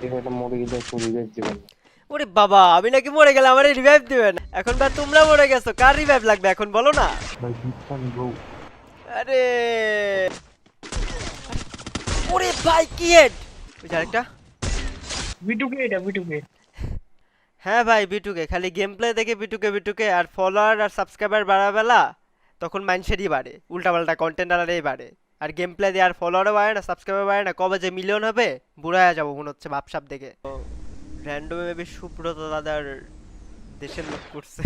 এটা মরে গেলে চলে যাচ্ছে ভাই। ওরে বাবা, আমি নাকি মরে গেলে আমারে রিভাইভ দিবেন? এখন বা তোমরা মরে গেছো, কার রিভাইভ লাগবে এখন বলো না? ভাই বিটকয়েন ব্রো। আরে ওরে ভাই কি হেড! ওই যে আরেকটা। বিটুকে এটা বিটুকে। হ্যাঁ ভাই, বিটুকে খালি গেম প্লে দেখে বিটুকে বিটুকে, আর ফলোয়ার আর সাবস্ক্রাইবার বাড়াবেলা তখন মানুষেরই বাড়ে, উল্টাপাল্টা কন্টেন্ট আনারেই বাড়ে। আর গেম প্লে দিয়ে আর ফলোয়ারও বাড়ে না, সাবস্ক্রাইবার বাড়ে না, কবে যে মিলিয়ন হবে বুড়া হয়ে যাবো মনে হচ্ছে ভাবসাব দেখে। র্যান্ডম মেবি সুব্রত দাদার দেশের লোক করছে।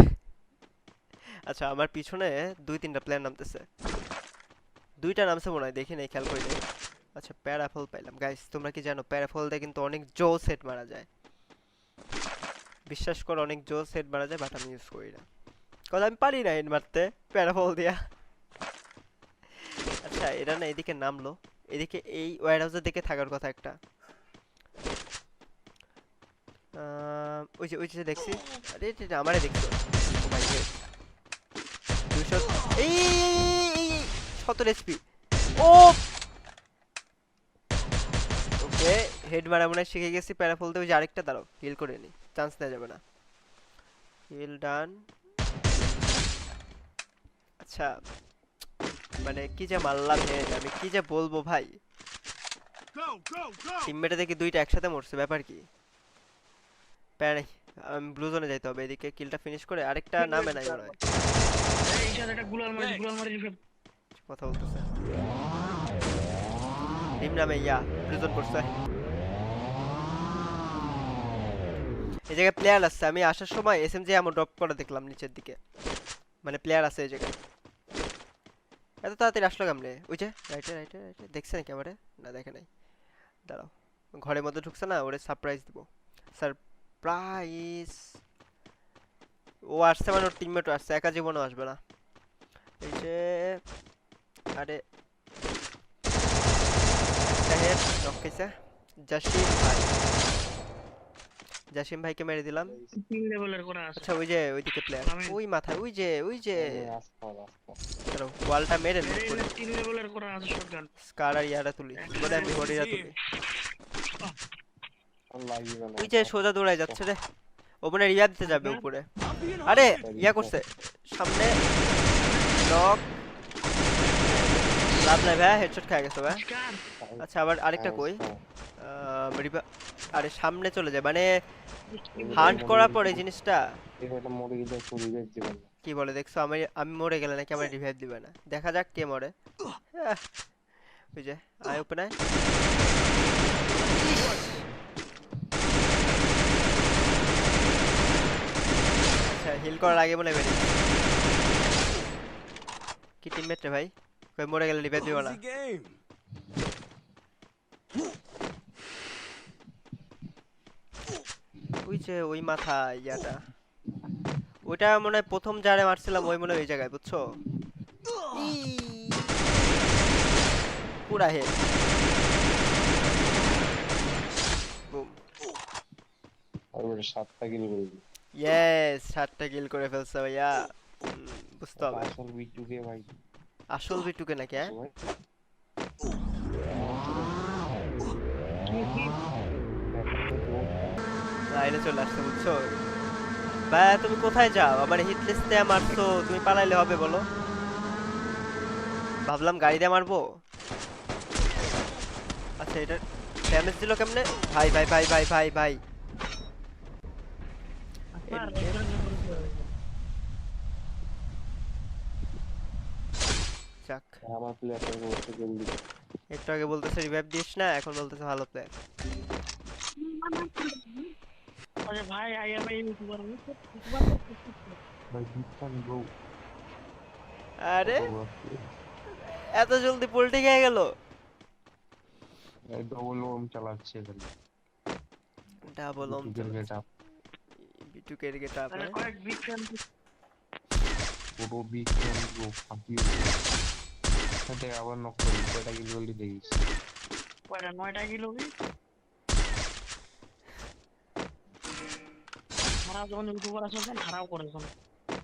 আচ্ছা, আমার পিছনে দুই তিনটা প্লেয়ার নামতেছে, দুইটা নামছে মনে হয়, দেখি নাই, খেয়াল করি নাই। আচ্ছা, প্যারাফল পাইলাম গাইস। তোমরা কি জানো প্যারাফল দিয়ে কিন্তু অনেক জোস হেড মারা যায়? বিশ্বাস করো, অনেক জোস হেড মারা যায়, বাট আমি ইউজ করি না, কারণ আমি পারি না হেড মারতে প্যারাফল দিয়া। আচ্ছা, এরা না এদিকে নামলো, এদিকে এই ওয়্যার হাউসের দিকে থাকার কথা একটা। ওই যে দেখছি। আরে এটা আমারে দেখছো? ও মাই গড, 200। এই 17 এসপি। ও ওকে, হেড মারা মনে হয় শিখে গেছি প্যারাফল দিয়ে। ওই যে আরেকটা, দাঁড়াও হিল করে নি, চান্স দেওয়া যাবে না। হিল ডান। আচ্ছা, মানে কি যে মারলাম হেড, আমি কি যে বলবো ভাই। টিমমেটে দেখি দুইটা একসাথে মরছে, ব্যাপার কি? প্যারা নেই, আমি ব্লু জোনে যাইতে হবে। এদিকে কিলটা ফিনিশ করে আরেকটা নামে নাই মনে হয়। এই সাথে একটা গুলাল মারি কথা বলতেছে টিম নামে, ইয়া ব্লু জোন করছে। এই জায়গায় প্লেয়ার আসছে, আমি আসার সময় এসএমজি এমন ড্রপ করে দেখলাম নিচের দিকে, মানে প্লেয়ার আছে এই জায়গায়। এত তাড়াতাড়ি আসলো কেমনে? ওই যে রাইটে রাইটে রাইটে, দেখছে নাকি আমারে? না দেখে নাই, দাঁড়াও। ঘরের মধ্যে ঢুকছে না, ওরে সারপ্রাইজ দিব। সারপ্রাইজ। ও আসছে মানে ওর টিমমেটও আসছে, একা জীবনও আসবে না। এই যে, আরে একটা হেড নক খাইছে। জাসিম ভাই, জাসিম ভাইকে মেরে দিলাম। 3 লেভেলের করা আছে। আচ্ছা, ওই যে ওইদিকে প্লেয়ার, নামেন ওই মাথায়, ওই যে রাস্তা রাস্তা। দাঁড়াও, ওয়ালটা মেরে লুট এই করি। 3 লেভেলের করা আছে শটগান। স্কার আর ইয়ারা তুলি, কি বলে আমি হরিরা তুলি। আর লাগবে না ওই যে কাছে। সোজা দৌড়ায় যাচ্ছে রে, ও মনে হয় রিয়াদ দিতে যাবে উপরে। আরে ইয়া করছে সামনে, নক। লাভ নাই ভাই, হেডশট খেয়ে গেছে ভাই। আজকাল আচ্ছা, আবার আরেকটা কই? আরে সামনে চলে যায় মানে, হান্ট করার পরে এই জিনিসটা এটা মরে গেলে চলে যাচ্ছে ভাই। কি বলে দেখছো? আমি আমি মরে গেলে নাকি আমার রিভাইভ দিবে না, দেখা যাক কে মরে। আহ, ওই যে আয় ওপেন আয়। আচ্ছা, হিল করার আগে মনে হয় বেরিয়ে কি টিমমেট রে ভাই, কই মরে গেলে রিভাইভ দিবে না? ওই যে ওই মাথা ইয়াটা, ওইটা মনে হয় প্রথম যারে মারছিলাম ওই মনে হয় ওই জায়গায়, বুঝছো? ই, পুরা হেড, বুম। আর ওটা 7টা কিলো করে দিই। ইয়েস, 7টা কিল করে ফেলছে ভাইয়া। বুঝতে হবে। আসল বিটুকে ভাই। আসল বিটুকে নাকি? হ্যাঁ, আসো ভাই। দেখো তো। লাইনে চলে আসছে, বুঝছো? ভাইয়া তুমি কোথায় যাও? আমার হিট লিস্টে মারছো, তুমি পালাইলে হবে বলো? ভাবলাম গাড়ি দিয়ে মারবো। আচ্ছা, এটা ড্যামেজ দিল কেমনে? ভাই ভাই ভাই ভাই ভাই ভাই, আপনার এর যাক। আমার প্লেয়ারটা করতে জলদি। একটু আগে বলতেছে রিভাইভ দিস না, এখন বলতেছে ভালো প্লেয়ার। আরে ভাই আই এম এ ইউটিউবার। ভাই বিটকয়েন ব্রো। আরে কত বড় player। এত জলদি পোল্টি খেয়ে গেল। এই ডবল ওম চালাচ্ছে খালি। ডাবল ওম বিটুকের চালাচ্ছে। Get up. বিটুকের গেট আপ। আরে কয়েক বিটকয়েন পুরো বিটকয়েন ব্রো ফাটিয়ে দিল। সাথে আবার নক করি, কয়টা কিলো জলদি দেখিস। কয়টা 9টা কিলো কি হারাও যখন ইউটিউবার আছে তখন হারাও করেছেন।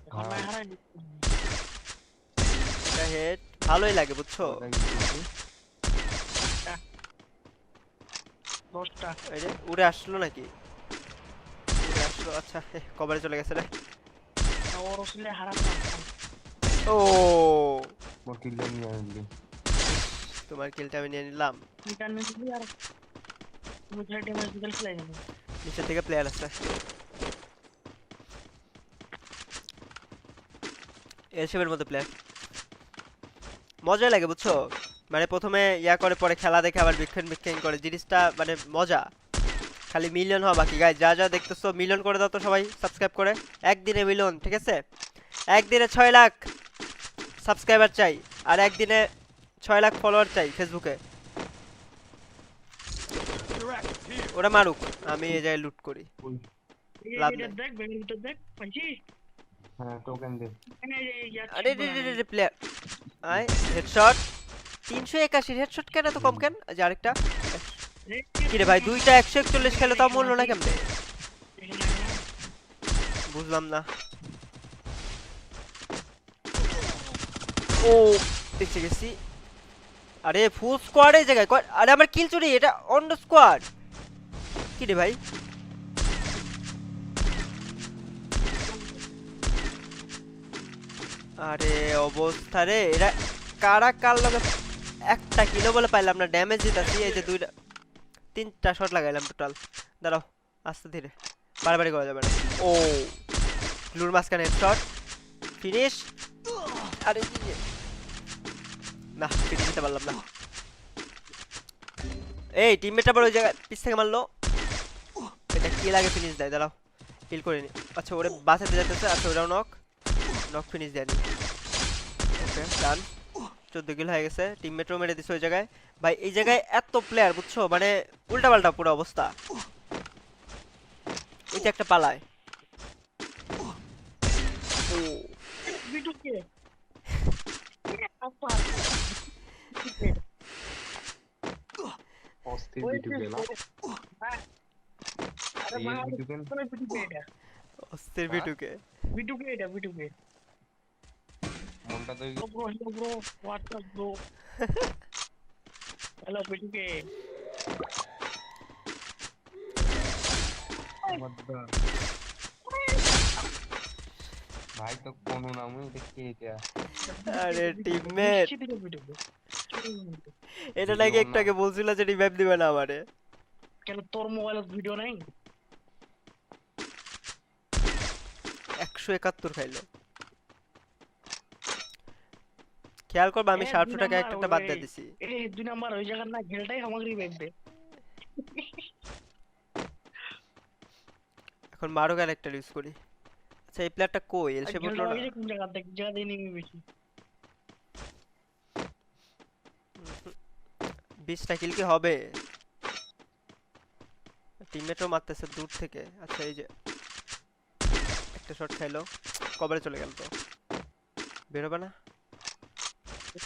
এখন হ্যাঁ। নাই হারাই এটা হেড ভালোই লাগে, বুঝছো? কয়টা কিলো 10টা। এই যে উড়ে আসলো নাকি? উড়ে আসলো, আচ্ছা কভারে চলে গেছে রে। ওর আসলে হারাম না। ও মোর কিলটা নিয়ে আনলি। তোমার কিলটা আমি নিয়ে নিলাম। ইন্টারনেট দিয়ে আর তুমি খালি ড্যামেজ দিতে ফেলাই না। নিচের দিকে প্লেয়ার আছে, এল শেপের মধ্যে প্লেয়ার। মজা লাগে বুঝছো, মানে প্রথমে ইয়া করে পরে খেলা দেখে আবার বিক্ষণ বিক্ষণ করে, জিনিসটা মানে মজা। খালি মিলিয়ন হওয়া বাকি গাইজ, যা যা দেখতেছো মিলিয়ন করে দাও তো সবাই সাবস্ক্রাইব করে। একদিনে মিলিয়ন, ঠিক আছে? একদিনে 6 লাখ সাবস্ক্রাইবার চাই, আর একদিনে 6 লাখ ফলোয়ার চাই ফেসবুকে। ওরা মারুক, আমি এই জায়গায় লুট করি, ওই লাভ এটা নাই। দেখ ব্যাগের ভিতর দেখ পাইছি। হ্যাঁ টোকেন দে। এখানে এই আরে রে রে রে প্লেয়ার, আয় হেডশট 381 হেডশট, কেন এত কম কেন? যে আরেকটা কি রে ভাই, দুইটা 141 খেলে তাও মরলো না কেমনে? বুঝলাম না। ও দেখতে গেছি। আরে ফুল স্কোয়াড এই জায়গায়, আরে আমার কিল চুরি, এটা অন্য স্কোয়াড। কি রে ভাই, আরে অবস্থা রে, এরা কারা কার লগে একটা কিলো বলে পাইলাম না, ড্যামেজ দিতেছি। এই যে দুইটা 3টা শট লাগাইলাম টোটাল। দাঁড়াও আস্তে ধীরে, বারবারই করা যাবে না। ও গ্লুর মাঝখানে হেডশট, ফিনিশ। আরে না, ফিনিশ দিতে পারলাম না। এই টিমমেট আবার ওই জায়গায় পিছ থেকে মারলো, এটা কি লাগে ফিনিশ দেয়, দাঁড়াও কিল করে নি। আচ্ছা ওরে বাঁচাতে যাইতেছে, আচ্ছা ওরাও নক, নক ফিনিশ দেয়নি। ওকে ডান, 14 কিল হয়ে গেছে, টিমমেটও মেরে দিছে ওই জায়গায়। ভাই এই জায়গায় এত প্লেয়ার বুঝছো, মানে উল্টা পাল্টা পুরো অবস্থা। ওই যে একটা পালায়। ও বিটুকে অস্থির বিটু গেলা। আরে এই ভাই বিটুকে কোন বিটুকে এটা? অস্থির বিটুকে। বিটুকে এটা বিটুকে। মনটা তো Hello bro, what's up bro? Hello বিটুকে। মদ্দা ভাই তো কোন নামই দেখি এটা। আরে টিমমেট, বিটুকে এটা নাকি একটু আগে বলছিল যে রিভাইভ দিবে না আমারে। কেন তোর মোবাইলে ভিডিও নাই? 171 খাইলো। খেয়াল করবা আমি 700 টাকা একটা বাদ দিয়ে দিছি। এই 2 নাম্বার ওই জায়গা না খেলটাই আমাকে রিভাইভ দে। এখন মারো ক্যারেক্টার ইউজ করি। আচ্ছা এই প্লেয়ারটা কই, এল সে বললো না। কোন জায়গা দেখ জায়গা দিয়ে নিবি বেশি। 20টা কিল কি হবে? টিমমেটও মারতেছে দূর থেকে। আচ্ছা এই যে একটা শট খাইলো, কভারে চলে গেল তো, বের হবে না।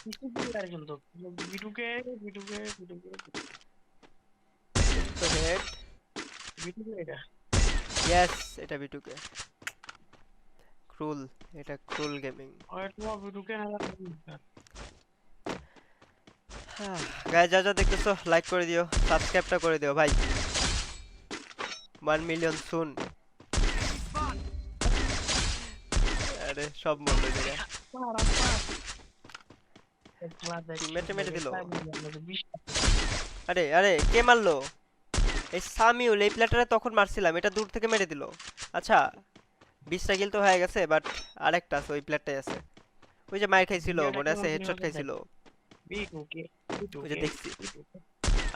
কিছু কি আর কিন্তু বিটুকে বিটুকে বিটুকে তো হেড, বিটুকে এটা। ইয়েস এটা বিটুকে। ক্রুল, এটা ক্রুল গেমিং। আর তোমার বিটুকে না গাইস যা যা দেখতেছো লাইক করে দিও, সাবস্ক্রাইবটা করে দিও ভাই। 1 মিলিয়ন সুন। আরে সব মরলো এই জায়গায়। টিমমেটে মেরে দিল। আরে আরে কে মারলো? এই সামিউল, এই প্লেয়ারটা তখন মারছিলাম, এটা দূর থেকে মেরে দিল। আচ্ছা 20টা কিল তো হয়ে গেছে, বাট আরেকটা আছে, ওই প্লেয়ারটাই আছে। ওই যে মার খাইছিল মনে আছে, হেডশট খাইছিল ওই যে দেখছি।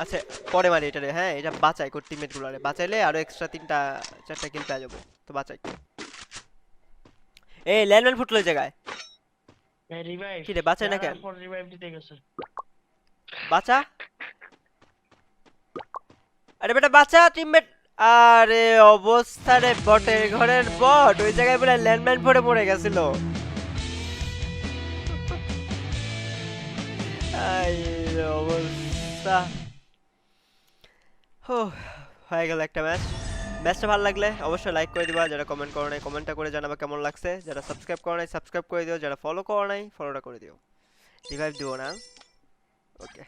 আচ্ছা পরে মারি এটারে, হ্যাঁ এটা বাঁচাই কোর টিমমেট গুলারে, বাঁচাইলে আরো এক্সট্রা 3টা 4টা কিল পেয়ে যাবো, তো বাঁচাই। এই ল্যান্ডম্যান ফুটলো এই জায়গায়, রিভাইভ কি রে বাঁচাই না কেন? পর রিভাইভ দিতে গেছে। বাঁচা, আরে বেটা বাঁচা টিমমেট। আরে অবস্থা রে, বটের ঘরের বট ওই জায়গায় বলে ল্যান্ডমাইন পড়ে মরে গেছিল। আই অবস্থা। হয়ে গেল একটা ম্যাচ। ম্যাচটা ভালো লাগলে অবশ্যই লাইক করে দিবা, যারা কমেন্ট করো নাই কমেন্টটা করে জানাবা কেমন লাগছে, যারা সাবস্ক্রাইব করো নাই সাবস্ক্রাইব করে দিও, যারা ফলো করো নাই ফলোটা করে দিও। রিভাইভ দিও না, ওকে।